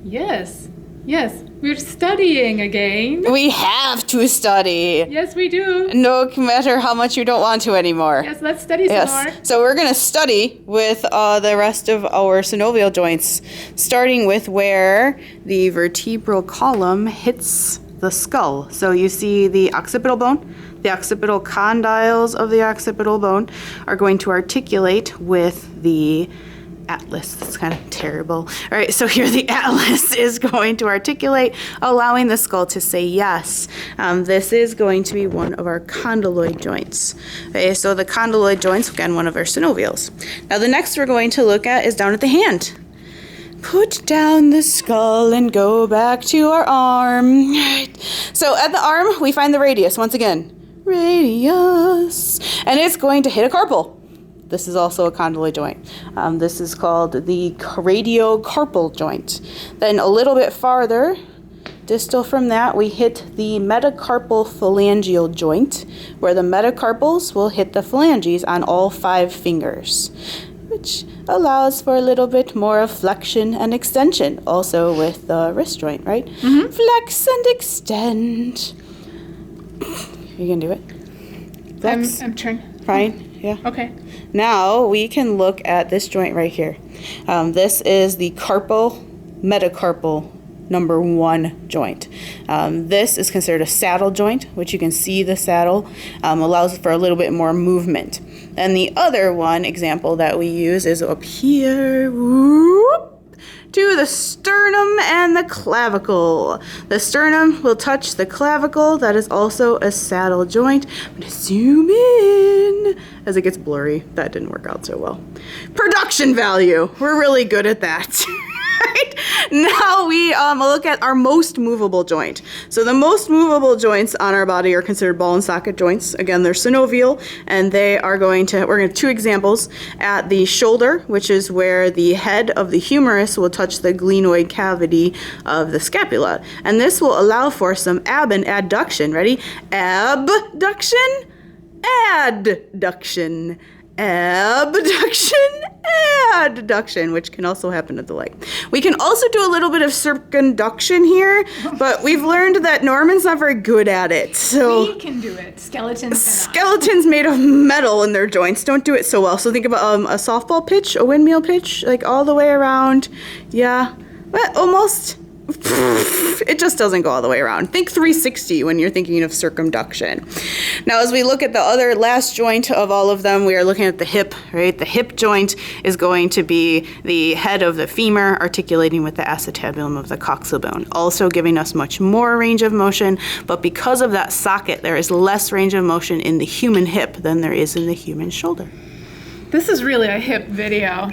Yes. Yes. We're studying again. We have to study. Yes, we do. No matter how much you don't want to anymore. Yes, let's study some more. So we're going to study with the rest of our synovial joints, starting with where the vertebral column hits the skull. So you see the occipital bone. The occipital condyles of the occipital bone are going to articulate with the atlas. That's kind of terrible. All right, so here the atlas is going to articulate, allowing the skull to say yes. This is going to be one of our condyloid joints. Okay, so the condyloid joints, again, one of our synovials. Now the next we're going to look at is down at the hand. Put down the skull and go back to our arm. Right. So at the arm, we find the radius once again. Radius. And it's going to hit a carpal. This is also a condyloid joint. This is called the radiocarpal joint. Then a little bit farther, distal from that, we hit the metacarpal phalangeal joint, where the metacarpals will hit the phalanges on all 5 fingers, which allows for a little bit more of flexion and extension, also with the wrist joint, right? Mm-hmm. Flex and extend. You can do it. Flex. I'm trying. Fine. Yeah. Okay. Now we can look at this joint right here. This is the metacarpal number 1 joint. This is considered a saddle joint, which you can see the saddle allows for a little bit more movement. And the other one example that we use is up here. Whoop, to the sternum and the clavicle. The sternum will touch the clavicle. That is also a saddle joint. I'm going to zoom in as it gets blurry. That didn't work out so well. Production value. We're really good at that. Right? Now we look at our most movable joint. So the most movable joints on our body are considered ball and socket joints. Again, they're synovial, and we're going to have 2 examples at the shoulder, which is where the head of the humerus will touch the glenoid cavity of the scapula. And this will allow for some ab and adduction. Ready? Abduction, adduction. Abduction, adduction, which can also happen at the leg. We can also do a little bit of circumduction here, but we've learned that Norman's not very good at it. So we can do it. Skeletons cannot. Skeletons made of metal in their joints don't do it so well. So think about a softball pitch, a windmill pitch, like all the way around. Yeah, but almost. It just doesn't go all the way around. Think 360 when you're thinking of circumduction. Now, as we look at the other last joint of all of them, we are looking at the hip, right? The hip joint is going to be the head of the femur articulating with the acetabulum of the coxal bone, also giving us much more range of motion. But because of that socket, there is less range of motion in the human hip than there is in the human shoulder. This is really a hip video.